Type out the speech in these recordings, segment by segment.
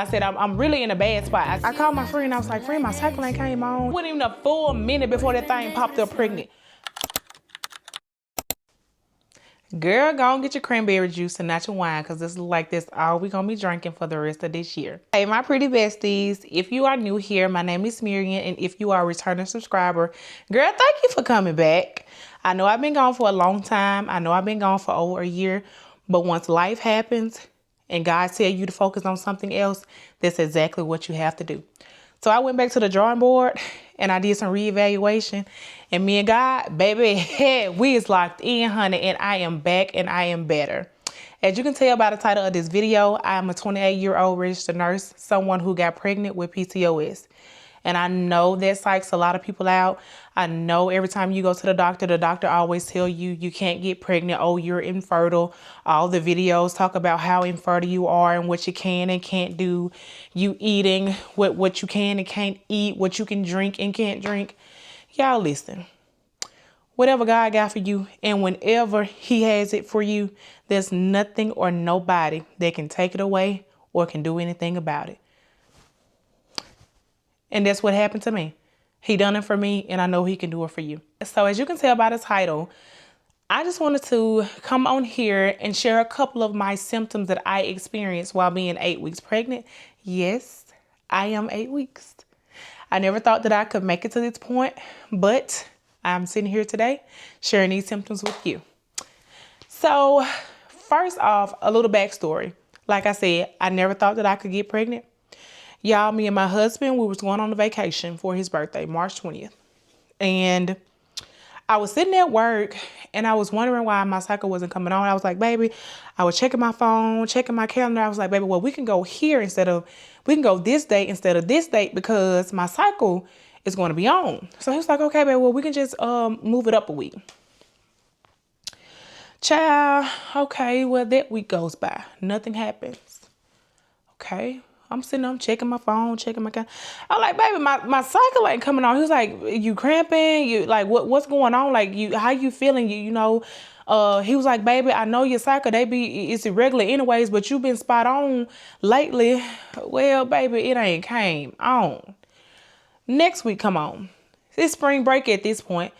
I said, I'm really in a bad spot. I called my friend. I was like, friend, my cycle ain't came on. It wasn't even a full minute before that thing popped up pregnant. Girl, go and get your cranberry juice and not your wine, because this is like this all we gonna be drinking for the rest of this year. Hey, my pretty besties, if you are new here, my name is Miriam, and if you are a returning subscriber, girl, thank you for coming back. I know I've been gone for a long time. I know I've been gone for over a year, but once life happens and God tells you to focus on something else, that's exactly what you have to do. So I went back to the drawing board and I did some reevaluation, and me and God, baby, we is locked in, honey, and I am back and I am better. As you can tell by the title of this video, I am a 28-year-old registered nurse, someone who got pregnant with PCOS. And I know that psychs a lot of people out. I know every time you go to the doctor always tell you you can't get pregnant. Oh, you're infertile. All the videos talk about how infertile you are and what you can and can't do. You eating what you can and can't eat, what you can drink and can't drink. Y'all listen. Whatever God got for you and whenever he has it for you, there's nothing or nobody that can take it away or can do anything about it. And that's what happened to me. He done it for me, and I know he can do it for you. So as you can tell by the title, I just wanted to come on here and share a couple of my symptoms that I experienced while being 8 weeks pregnant. Yes, I am 8 weeks. I never thought that I could make it to this point, but I'm sitting here today sharing these symptoms with you. So first off, a little backstory. Like I said, I never thought that I could get pregnant. Y'all, me and my husband, we was going on a vacation for his birthday, March 20th. And I was sitting at work and I was wondering why my cycle wasn't coming on. I was like, baby, I was checking my phone, checking my calendar. I was like, baby, well, we can go this date instead of this date because my cycle is going to be on. So he was like, okay, baby, well, we can just move it up a week. Child, okay, well, that week goes by. Nothing happens. Okay. I'm sitting there, I'm checking my phone, checking my calendar. I'm like, baby, my cycle ain't coming on. He was like, you cramping? You like what's going on? Like how you feeling? He was like, baby, I know your cycle, it's irregular anyways, but you've been spot on lately. Well, baby, it ain't came on. Next week come on. It's spring break at this point.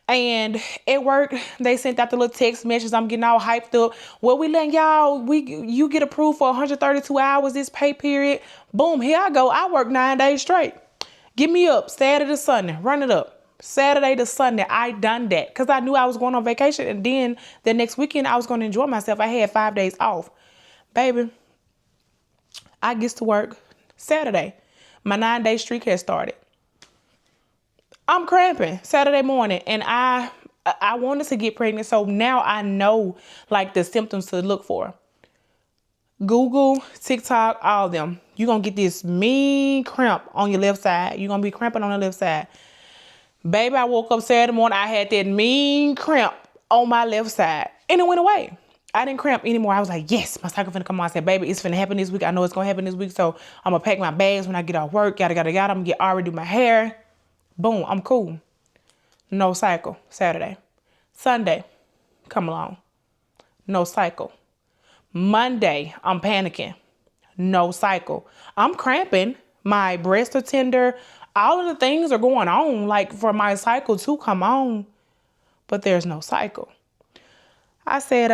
And at work, they sent out the little text messages. I'm getting all hyped up. Well, we letting y'all, you get approved for 132 hours this pay period. Boom, here I go. I work 9 days straight. Get me up Saturday to Sunday. Run it up. Saturday to Sunday. I done that because I knew I was going on vacation. And then the next weekend, I was going to enjoy myself. I had 5 days off. Baby, I get to work Saturday. My 9-day streak has started. I'm cramping Saturday morning and I wanted to get pregnant. So now I know like the symptoms to look for. Google, TikTok, all of them. You're going to get this mean cramp on your left side. You're going to be cramping on the left side. Baby, I woke up Saturday morning. I had that mean cramp on my left side and it went away. I didn't cramp anymore. I was like, yes, my cycle finna come on. I said, baby, it's finna happen this week. I know it's going to happen this week. So I'm going to pack my bags when I get off work. Yada, yada, yada. I'm going to already do my hair. Boom, I'm cool. No cycle, Saturday. Sunday, come along. No cycle. Monday, I'm panicking. No cycle. I'm cramping. My breasts are tender. All of the things are going on, like for my cycle to come on, but there's no cycle. I said,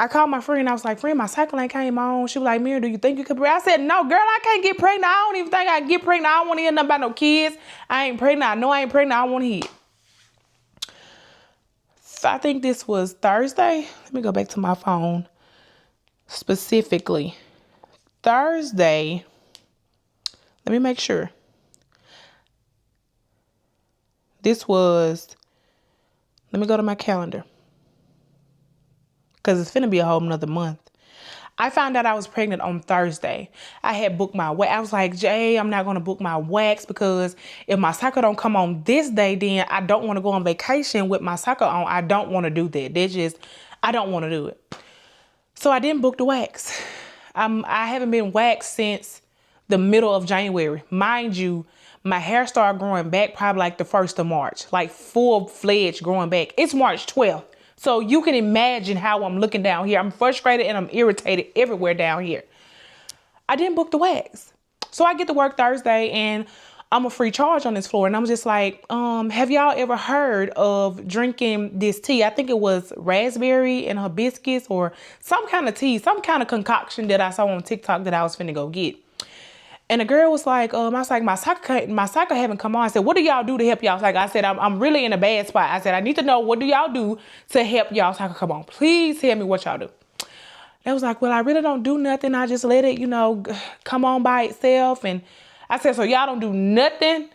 I called my friend. I was like, friend, my cycle ain't came on. She was like, Mira, do you think you could be? I said, no, girl, I can't get pregnant. I don't even think I can get pregnant. I don't want to hear nothing about no kids. I ain't pregnant. I know I ain't pregnant. I don't want to hear it. So I think this was Thursday. Let me go back to my phone. Specifically, Thursday. Let me make sure. Let me go to my calendar. Because it's finna be a whole nother month. I found out I was pregnant on Thursday. I had booked my wax. I was like, Jay, I'm not going to book my wax because if my cycle don't come on this day, then I don't want to go on vacation with my cycle on. I don't want to do that. I don't want to do it. So I didn't book the wax. I haven't been waxed since the middle of January. Mind you, my hair started growing back probably like the 1st of March, like full-fledged growing back. It's March 12th. So you can imagine how I'm looking down here. I'm frustrated and I'm irritated everywhere down here. I didn't book the wax. So I get to work Thursday and I'm a free charge on this floor. And I'm just like, have y'all ever heard of drinking this tea? I think it was raspberry and hibiscus or some kind of tea, some kind of concoction that I saw on TikTok that I was finna go get. And the girl was like, I was like, my cycle haven't come on. I said, what do y'all do to help y'all? I said, I'm really in a bad spot. I said, I need to know, what do y'all do to help y'all cycle come on? Please tell me what y'all do. They was like, well, I really don't do nothing. I just let it, come on by itself. And I said, so y'all don't do nothing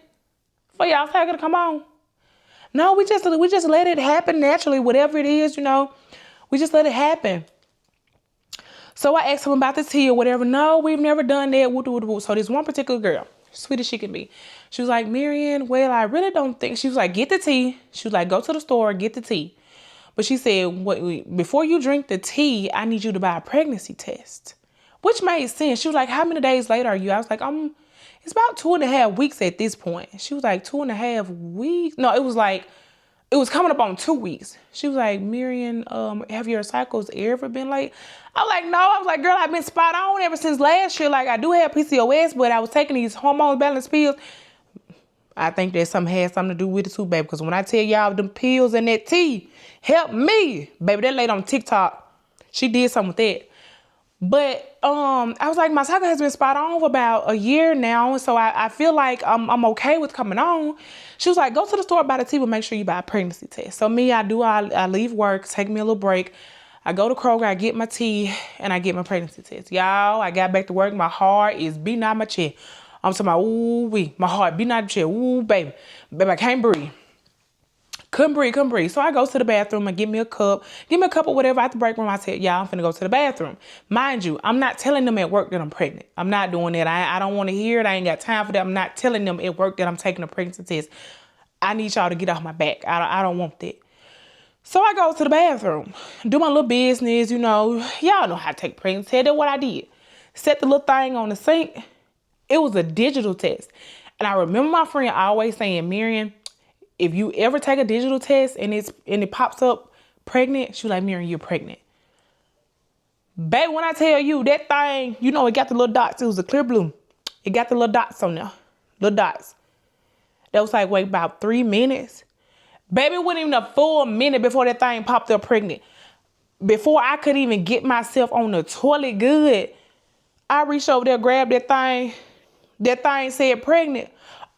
for y'all cycle to come on? No, we just let it happen naturally, whatever it is, we just let it happen. So I asked him about the tea or whatever. No, we've never done that. So this one particular girl, sweet as she can be, she was like, Marian, well, I really don't think. She was like, get the tea. She was like, go to the store, get the tea. But she said, before you drink the tea, I need you to buy a pregnancy test, which made sense. She was like, how many days later are you? I was like, it's about 2.5 weeks at this point. She was like, 2.5 weeks? No, it was coming up on 2 weeks. She was like, Marian, have your cycles ever been late? I'm like, no. I was like, girl, I've been spot on ever since last year. Like, I do have PCOS, but I was taking these hormone balance pills. I think that had something to do with it too, baby. Because when I tell y'all them pills and that tea help me, baby, that lady on TikTok, she did something with that. But I was like, my cycle has been spot on for about a year now. So I feel like I'm okay with coming on. She was like, go to the store, buy the tea, but make sure you buy a pregnancy test. So I leave work, take me a little break. I go to Kroger, I get my tea, and I get my pregnancy test. Y'all, I got back to work. My heart is beating out my chest. I'm talking about, ooh-wee. My heart beating out my chest. Ooh, baby. Baby, I can't breathe. Couldn't breathe. So I go to the bathroom and give me a cup of whatever at the break room. I said, y'all, I'm finna go to the bathroom. Mind you, I'm not telling them at work that I'm pregnant. I'm not doing that. I don't want to hear it. I ain't got time for that. I'm not telling them at work that I'm taking a pregnancy test. I need y'all to get off my back. I don't want that. So I go to the bathroom, do my little business, y'all know how to take a pregnancy test. That's what I did. Set the little thing on the sink. It was a digital test. And I remember my friend always saying, Marian, if you ever take a digital test and it pops up pregnant, she was like, Marian, you're pregnant. Baby, when I tell you that thing, it got the little dots. It was a clear blue. It got the little dots on there. Little dots. That was like, wait, about 3 minutes. Baby, it wasn't even a full minute before that thing popped up pregnant. Before I could even get myself on the toilet good, I reached over there, grabbed that thing. That thing said pregnant.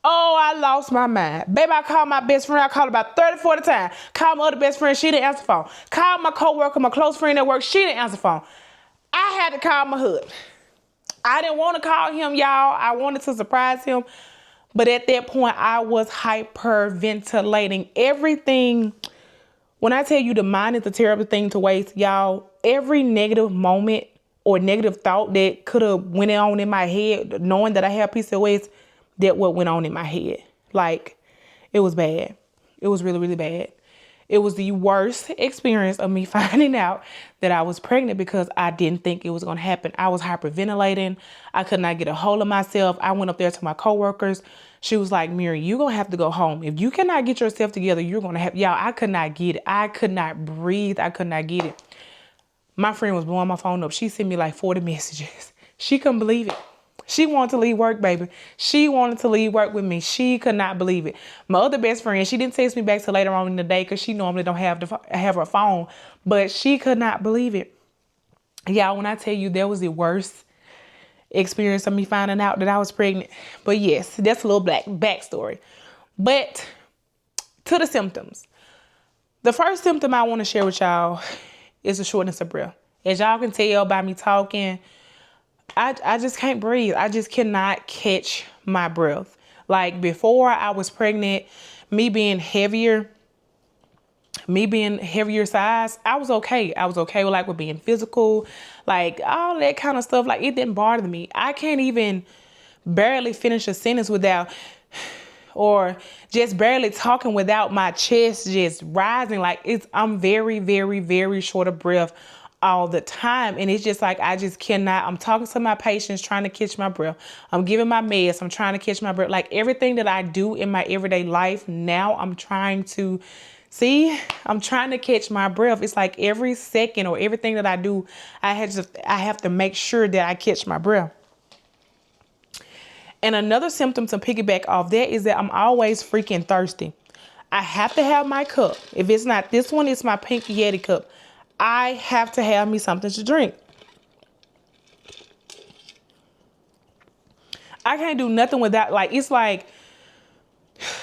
Oh, I lost my mind. Baby, I called my best friend. I called about 30, 40 times. Called my other best friend. She didn't answer the phone. Called my coworker, my close friend at work. She didn't answer the phone. I had to call my husband. I didn't want to call him, y'all. I wanted to surprise him. But at that point, I was hyperventilating. Everything. When I tell you the mind is a terrible thing to waste, y'all, every negative moment or negative thought that could have went on in my head, knowing that I have PCOS, that what went on in my head. Like, it was bad. It was really, really bad. It was the worst experience of me finding out that I was pregnant because I didn't think it was going to happen. I was hyperventilating. I could not get a hold of myself. I went up there to my coworkers. She was like, Mary, you're going to have to go home. If you cannot get yourself together, you're going to have, y'all, I could not get it. I could not breathe. I could not get it. My friend was blowing my phone up. She sent me like 40 messages. She couldn't believe it. She wanted to leave work, baby. She wanted to leave work with me. She could not believe it. My other best friend, she didn't text me back till later on in the day because she normally don't have her phone, but she could not believe it. Y'all, when I tell you that was the worst experience of me finding out that I was pregnant. But yes, that's a little backstory. But to the symptoms. The first symptom I want to share with y'all is the shortness of breath. As y'all can tell by me talking, I just can't breathe. I just cannot catch my breath. Like before I was pregnant, me being heavier size, I was okay. I was okay with being physical, like all that kind of stuff. Like it didn't bother me. I can't even barely finish a sentence without, or just barely talking without my chest just rising. Like I'm very, very, very short of breath all the time. And it's just like, I just cannot. I'm talking to my patients, trying to catch my breath. I'm giving my meds. I'm trying to catch my breath. Like everything that I do in my everyday life now, I'm trying to catch my breath. It's like every second or everything that I do, I have to make sure that I catch my breath. And another symptom to piggyback off that is that I'm always freaking thirsty. I have to have my cup. If it's not this one, it's my pink Yeti cup. I have to have me something to drink. I can't do nothing without, like, it's like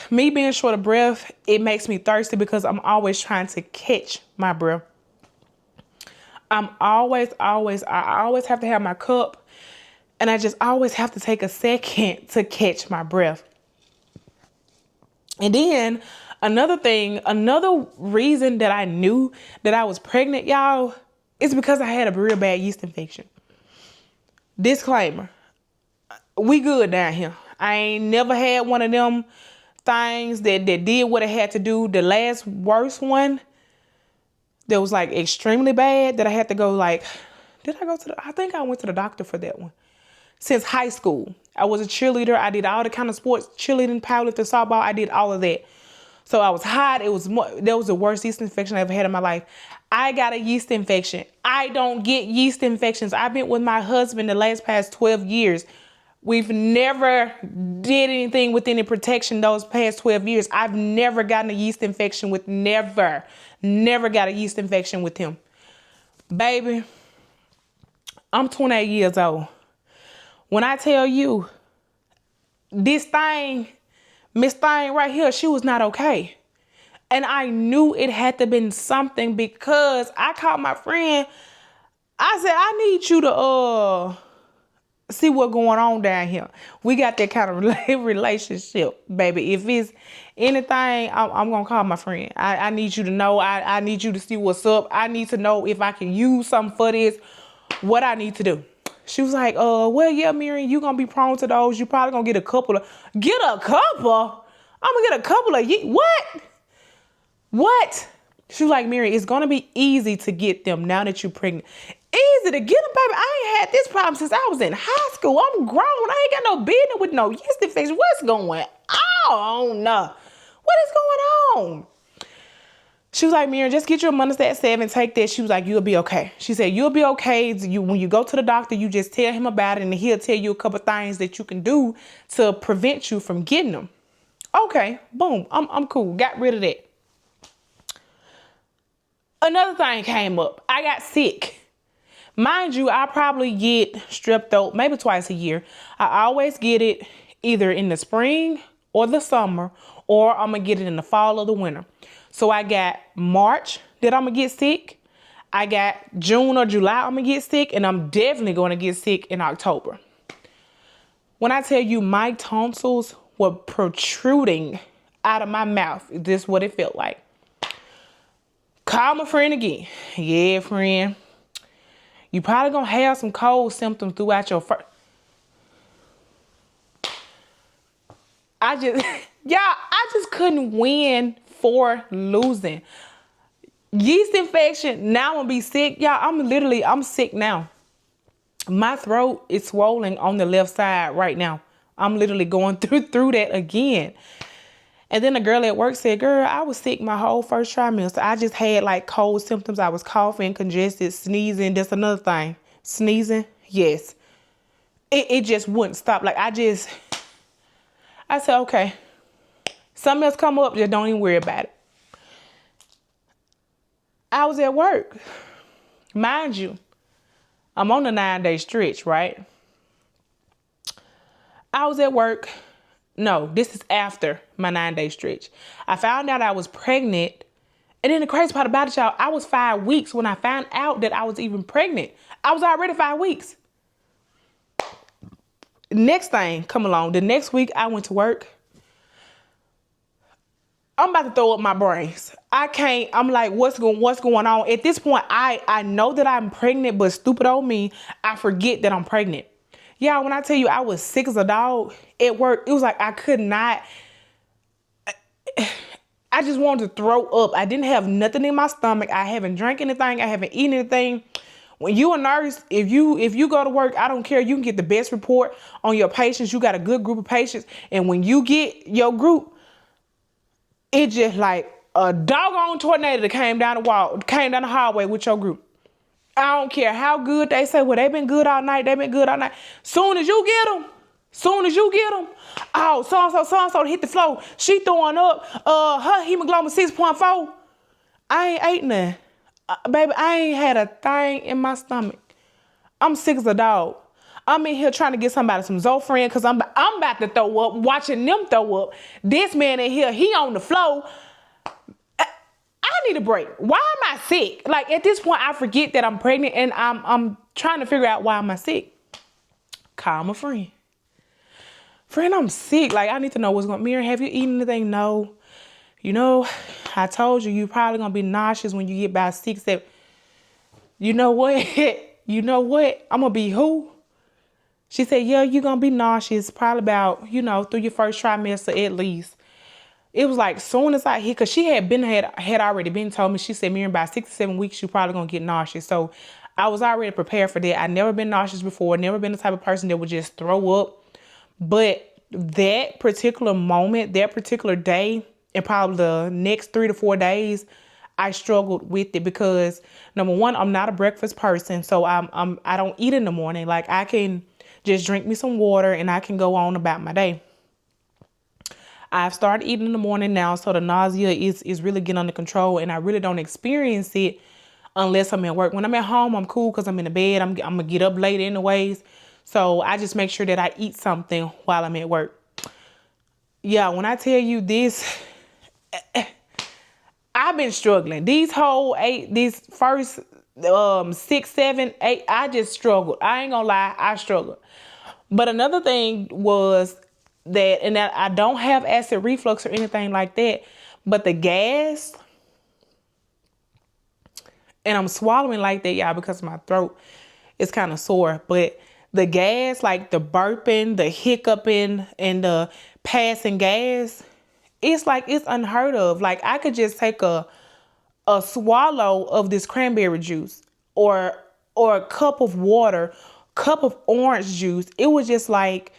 me being short of breath, it makes me thirsty because I'm always trying to catch my breath. I always have to have my cup, and I just always have to take a second to catch my breath. And then another reason that I knew that I was pregnant, y'all, is because I had a real bad yeast infection. Disclaimer, we good down here. I ain't never had one of them things that did what it had to do. The last worst one that was like extremely bad that I had to go, like, I think I went to the doctor for that one. Since high school, I was a cheerleader. I did all the kind of sports, cheerleading, powerlifting, softball. I did all of that. So I was hot. That was the worst yeast infection I ever had in my life. I got a yeast infection. I don't get yeast infections. I've been with my husband the past 12 years. We've never did anything with any protection those past 12 years. I've never gotten a yeast infection never got a yeast infection with him. Baby, I'm 28 years old. When I tell you this thing, Miss Thing right here, she was not okay. And I knew it had to been something because I called my friend. I said, I need you to see what's going on down here. We got that kind of relationship, baby. If it's anything, I'm going to call my friend. I need you to know. I need you to see what's up. I need to know if I can use something for this, what I need to do. She was like, well, yeah, Miriam, you're going to be prone to those. You probably going to get a couple? I'm going to get a couple of, what? She was like, Miriam, it's going to be easy to get them now that you're pregnant. Easy to get them, baby. I ain't had this problem since I was in high school. I'm grown. I ain't got no business with no yeast infection. What's going on? What is going on? She was like, Miriam, just get your Monistat 7, take that. She was like, you'll be okay. She said, you'll be okay. When you go to the doctor, you just tell him about it and he'll tell you a couple things that you can do to prevent you from getting them. Okay, boom. I'm cool. Got rid of that. Another thing came up. I got sick. Mind you, I probably get strep throat maybe twice a year. I always get it either in the spring or the summer, or I'm going to get it in the fall or the winter. So I got March that I'm going to get sick. I got June or July I'm going to get sick. And I'm definitely going to get sick in October. When I tell you my tonsils were protruding out of my mouth, this is what it felt like. Call my friend again. Yeah, friend. You probably going to have some cold symptoms throughout your first. I just couldn't win for losing. Yeast infection. Now I'm going to be sick. Y'all, I'm sick now. My throat is swollen on the left side right now. I'm literally going through that again. And then the girl at work said, girl, I was sick my whole first trimester. I just had like cold symptoms. I was coughing, congested, sneezing. That's another thing. Sneezing. Yes. It just wouldn't stop. Like I said, okay, something else come up. Just don't even worry about it. I was at work. Mind you, I'm on the 9-day stretch, right? I was at work. No, this is after my 9-day stretch. I found out I was pregnant. And then the crazy part about it, y'all, I was 5 weeks when I found out that I was even pregnant. I was already 5 weeks. Next thing come along. The next week I went to work. I'm about to throw up my brains. I'm like, what's going on? At this point, I know that I'm pregnant, but stupid old me, I forget that I'm pregnant. Yeah, when I tell you I was sick as a dog at work, it was like I could not. I just wanted to throw up. I didn't have nothing in my stomach. I haven't drank anything. I haven't eaten anything. When you a nurse, if you go to work, I don't care. You can get the best report on your patients. You got a good group of patients. And when you get your group, it just like a doggone tornado that came down the hallway with your group. I don't care how good they say, well, they've been good all night. Soon as you get them, Soon as you get them, oh, so-and-so hit the floor. She throwing up, her hemoglobin 6.4. I ain't ate nothing. Baby, I ain't had a thing in my stomach. I'm sick as a dog. I'm in here trying to get somebody some Zofran because I'm about to throw up, watching them throw up. This man in here, he on the floor. I need a break. Why am I sick? Like, at this point, I forget that I'm pregnant and I'm trying to figure out why am I sick. Call my friend. Friend, I'm sick. Like, I need to know what's going on. Miriam, have you eaten anything? No. You know, I told you probably going to be nauseous when you get about 6, 7. You know what? You know what? I'm going to be who? She said, yeah, you're going to be nauseous probably about, through your first trimester at least. It was like soon as I hit, because she had already been told me, she said, Miriam, by 6 to 7 weeks, you're probably going to get nauseous. So I was already prepared for that. I'd never been nauseous before, never been the type of person that would just throw up. But that particular moment, that particular day, and probably the next 3 to 4 days, I struggled with it because number one, I'm not a breakfast person. So I don't eat in the morning. Like, I can just drink me some water and I can go on about my day. I've started eating in the morning now, so the nausea is really getting under control, and I really don't experience it unless I'm at work. When I'm at home, I'm cool because I'm in the bed. I'm going to get up late anyways. So I just make sure that I eat something while I'm at work. Yeah, when I tell you this, I've been struggling. These first 6, 7, 8, I just struggled. I ain't gonna lie, I struggled. But another thing was that I don't have acid reflux or anything like that, but the gas, and I'm swallowing like that, y'all, because my throat is kind of sore, but the gas, like the burping, the hiccuping, and the passing gas, it's like, it's unheard of. Like, I could just take a swallow of this cranberry juice or a cup of water, cup of orange juice. It was just like,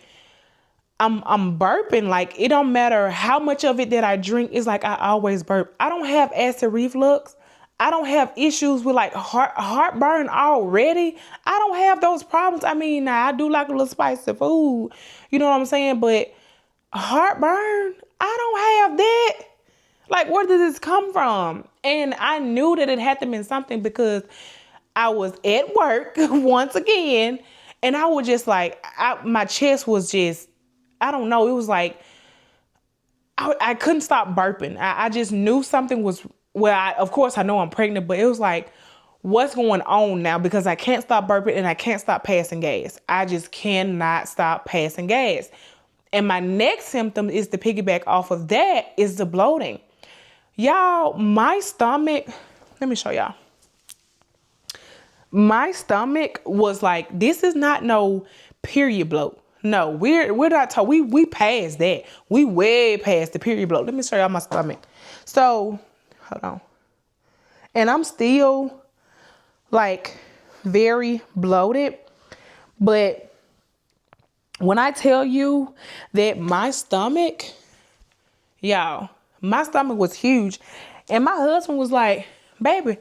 I'm burping. Like, it don't matter how much of it that I drink. It's like I always burp. I don't have acid reflux. I don't have issues with like heartburn already. I don't have those problems. I mean, I do like a little spicy food. You know what I'm saying? But heartburn, I don't have that. Like, where did this come from? And I knew that it had to mean something because I was at work once again, and I was just like, my chest was just, I don't know. It was like, I couldn't stop burping. I just knew something was, well, of course I know I'm pregnant, but it was like, what's going on now? Because I can't stop burping and I can't stop passing gas. I just cannot stop passing gas. And my next symptom is to piggyback off of that is the bloating. Y'all, my stomach, let me show y'all. My stomach was like, this is not no period bloat. No, we're not talking. We passed that. We way past the period bloat. Let me show y'all my stomach. So, hold on. And I'm still like very bloated. But when I tell you that my stomach, y'all, my stomach was huge. And my husband was like, baby,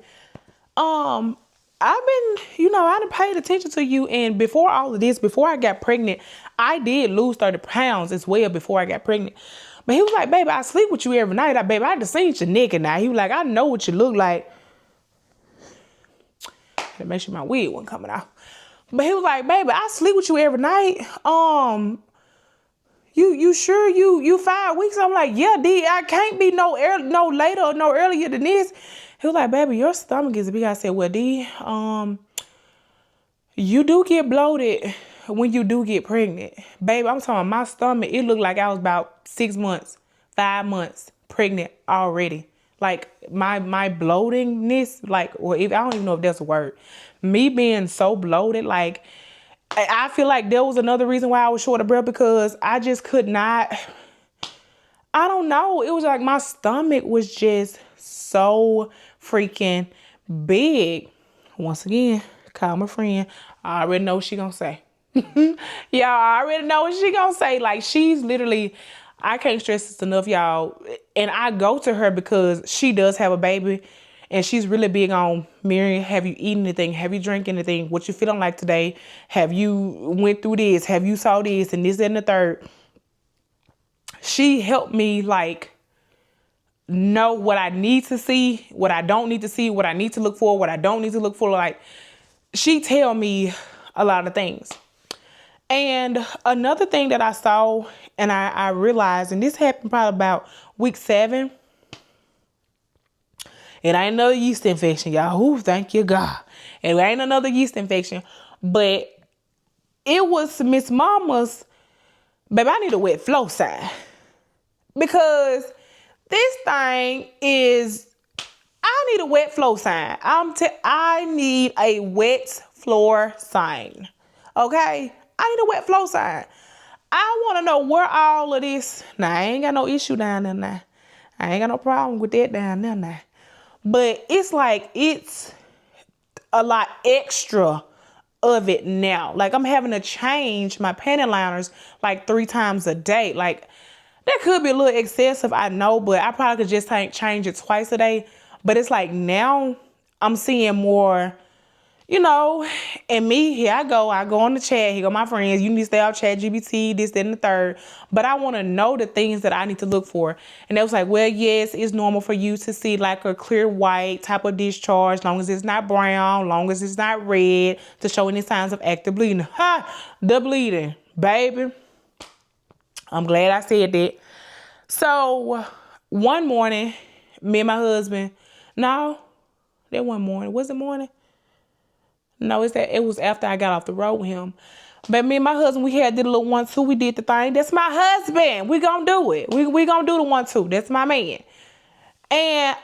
I've been, I done paid attention to you. And before all of this, before I got pregnant, I did lose 30 pounds as well before I got pregnant. But he was like, baby, I sleep with you every night. Baby, I just seen your naked now. He was like, I know what you look like. To make sure my wig wasn't coming out. But he was like, baby, I sleep with you every night. You sure you 5 weeks? I'm like, yeah, D, I can't be no later or no earlier than this. He was like, baby, your stomach is big. I said, well, D, you do get bloated when you do get pregnant. Baby, I'm talking about my stomach. It looked like I was about 6 months, 5 months pregnant already. Like my bloatingness, like, or if I don't even know if that's a word. Me being so bloated, like, I feel like there was another reason why I was short of breath because I just could not, I don't know. It was like my stomach was just so freaking big. Once again, call my friend. I already know what she gonna say. Y'all, I already know what she gonna say. Like, she's literally, I can't stress this enough, y'all. And I go to her because she does have a baby. And she's really big on, Mary, have you eaten anything? Have you drank anything? What you feeling like today? Have you went through this? Have you saw this and this and the third? She helped me like know what I need to see, what I don't need to see, what I need to look for, what I don't need to look for. Like, she tell me a lot of things. And another thing that I saw and I realized, and this happened probably about week 7. It ain't another yeast infection, y'all. Ooh, thank you, God. It ain't another yeast infection. But it was Miss Mama's, baby, I need a wet flow sign. Because this thing is, I need a wet flow sign. I need a wet floor sign. Okay? I need a wet flow sign. I want to know where all of this. Now, I ain't got no issue down there now. I ain't got no problem with that down there now. But it's like, it's a lot extra of it now. Like, I'm having to change my panty liners like 3 times a day. Like, that could be a little excessive, I know, but I probably could just change it twice a day. But it's like now I'm seeing more, you know, and me, here I go on the chat, here go my friends, you need to stay off ChatGPT, this, that, and the third. But I want to know the things that I need to look for. And they was like, well, yes, it's normal for you to see like a clear white type of discharge, long as it's not brown, long as it's not red, to show any signs of active bleeding. Ha! The bleeding, baby. I'm glad I said that. So one morning, me and my husband, no, that one morning, was it morning? No, it was after I got off the road with him. But me and my husband, we did a little 1-2. We did the thing. That's my husband. We gonna do it. We gonna do the 1-2. That's my man. And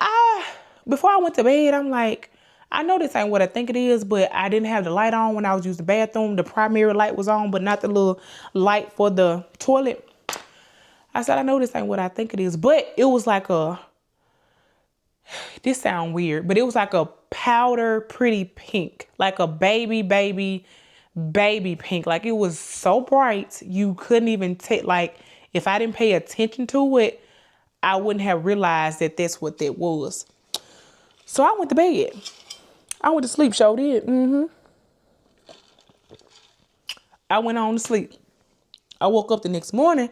before I went to bed, I'm like, I know this ain't what I think it is, but I didn't have the light on when I was using the bathroom. The primary light was on, but not the little light for the toilet. I said, I know this ain't what I think it is, but it was like this sound weird, but it was like a powder pretty pink, like a baby pink. Like, it was so bright, you couldn't even take, like, if I didn't pay attention to it, I wouldn't have realized that that's what that was. So I went to bed. I went to sleep, sure did. I went on to sleep. I woke up the next morning.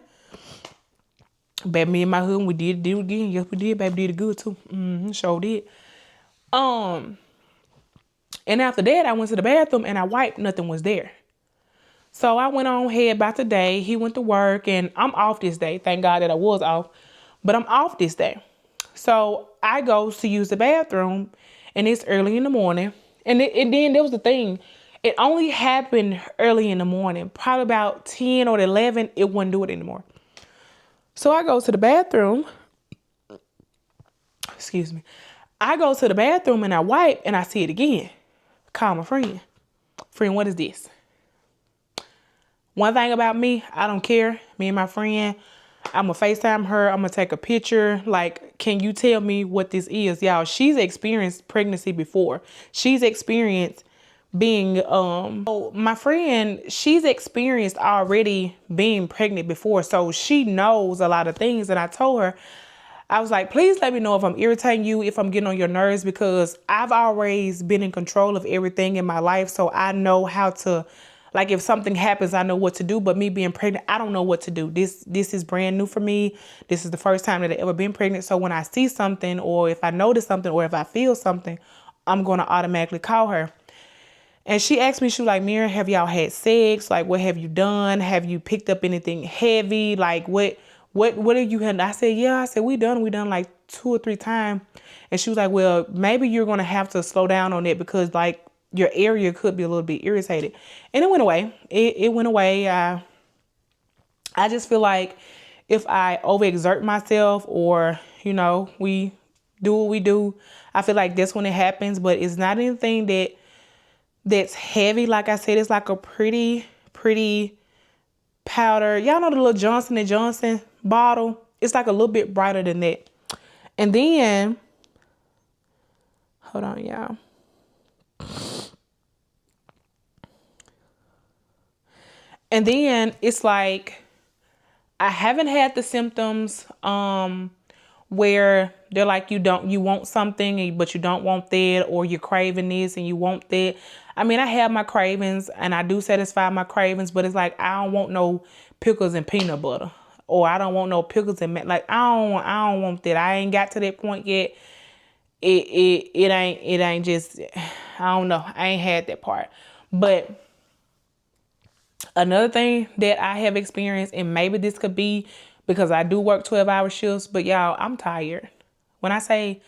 Baby, me and my husband, we did it again. Yes, we did. Baby, did it good too. Sure did. And after that, I went to the bathroom and I wiped. Nothing was there. So I went on ahead about the day. He went to work and I'm off this day. Thank God that I was off. But I'm off this day. So I go to use the bathroom and it's early in the morning. And then there was the thing. It only happened early in the morning. Probably about 10 or 11, it wouldn't do it anymore. So I go to the bathroom. Excuse me. I go to the bathroom and I wipe and I see it again. Call my friend. Friend, what is this? One thing about me, I don't care. Me and my friend, I'm going to FaceTime her. I'm going to take a picture. Like, can you tell me what this is? Y'all, she's experienced pregnancy before. She's experienced being, my friend, she's experienced already being pregnant before. So she knows a lot of things. And I told her, I was like, please let me know if I'm irritating you, if I'm getting on your nerves, because I've always been in control of everything in my life. So I know how to, like, if something happens, I know what to do. But me being pregnant, I don't know what to do. This is brand new for me. This is the first time that I've ever been pregnant. So when I see something, or if I notice something, or if I feel something, I'm going to automatically call her. And she asked me, she was like, Mira, have y'all had sex? Like, what have you done? Have you picked up anything heavy? Like, what are you had? I said, yeah. I said, we done like 2 or 3 times. And she was like, well, maybe you're going to have to slow down on it because, like, your area could be a little bit irritated. And it went away. It went away. I just feel like if I overexert myself, or, you know, we do what we do, I feel like that's when it happens. But it's not anything that's heavy. Like I said, it's like a pretty powder. Y'all know the little Johnson & Johnson bottle? It's like a little bit brighter than that. And then, hold on, y'all. And then it's like, I haven't had the symptoms where they're like, you want something, but you don't want that, or you're craving this and you want that. I mean, I have my cravings and I do satisfy my cravings, but it's like, I don't want no pickles and peanut butter, or I don't want no pickles and like, I don't want that. I ain't got to that point yet. It ain't just, I don't know. I ain't had that part. But another thing that I have experienced, and maybe this could be because I do work 12-hour shifts, but y'all, I'm tired. When I say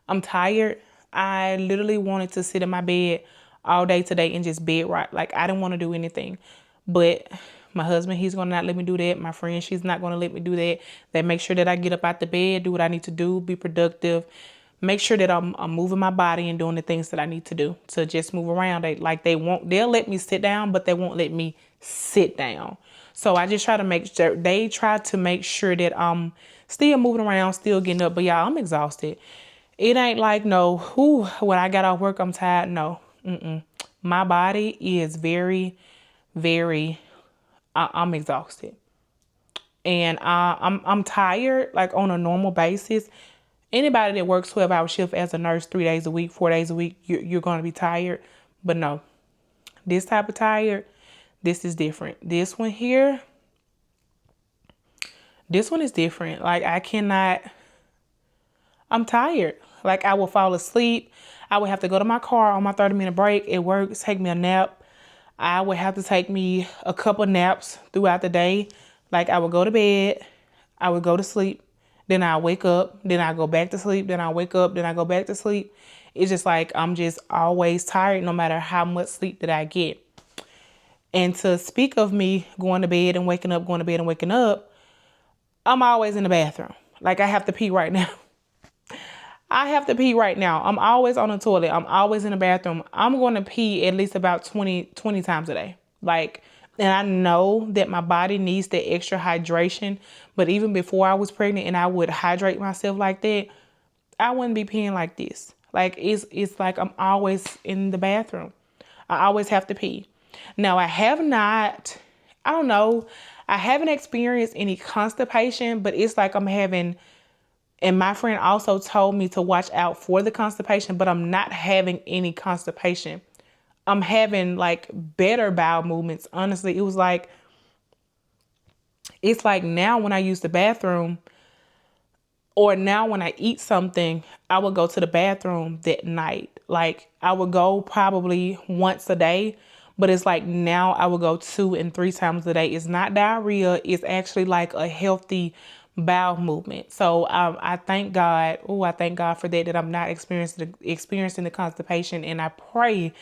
I'm tired, I literally wanted to sit in my bed all day today and just bed rot. Like, I didn't want to do anything. But my husband, he's going to not let me do that. My friend, she's not going to let me do that. They make sure that I get up out the bed, do what I need to do, be productive, make sure that I'm moving my body and doing the things that I need to do to just move around. They'll let me sit down, but they won't let me sit down. So I just try to make sure, they try to make sure that I'm still moving around, still getting up. But y'all, I'm exhausted. It ain't like, no, when I got off work, I'm tired. No, my body is very, very, I'm exhausted. And I'm tired, like on a normal basis. Anybody that works 12-hour shift as a nurse 3 days a week, 4 days a week, you're going to be tired. But no, this type of tired, this is different. This one is different. Like, I'm tired. Like, I will fall asleep. I would have to go to my car on my 30-minute break at work, take me a nap. I would have to take me a couple naps throughout the day. Like, I would go to bed, I would go to sleep, then I wake up, then I go back to sleep, then I wake up, then I go back to sleep. It's just like, I'm just always tired no matter how much sleep that I get. And to speak of me going to bed and waking up, going to bed and waking up, I'm always in the bathroom. Like, I have to pee right now. I have to pee right now. I'm always on the toilet. I'm always in the bathroom. I'm going to pee at least about 20 times a day. Like, and I know that my body needs the extra hydration. But even before I was pregnant and I would hydrate myself like that, I wouldn't be peeing like this. Like, it's like I'm always in the bathroom. I always have to pee. Now, I haven't experienced any constipation, but it's like I'm having, and my friend also told me to watch out for the constipation, but I'm not having any constipation. I'm having like better bowel movements. Honestly, it's like now when I use the bathroom, or now when I eat something, I would go to the bathroom that night. Like, I would go probably once a day, but it's like now I would go 2 and 3 times a day. It's not diarrhea. It's actually like a healthy bowel movement. So I thank God. I thank God for that I'm not experiencing the constipation. And I pray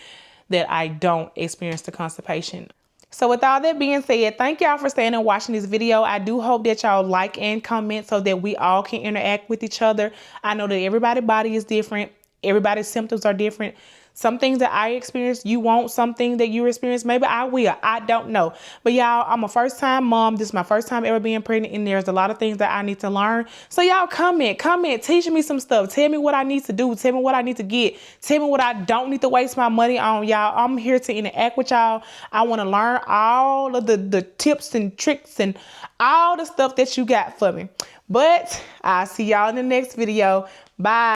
that I don't experience the constipation. So with all that being said, thank y'all for staying and watching this video. I do hope that y'all like and comment so that we all can interact with each other. I know that everybody's body is different. Everybody's symptoms are different. Some things that I experienced, you want something that you experience. Maybe I will. I don't know. But y'all, I'm a first-time mom. This is my first time ever being pregnant, and there's a lot of things that I need to learn. So y'all comment, teach me some stuff. Tell me what I need to do. Tell me what I need to get. Tell me what I don't need to waste my money on, y'all. I'm here to interact with y'all. I want to learn all of the tips and tricks and all the stuff that you got for me. But I'll see y'all in the next video. Bye.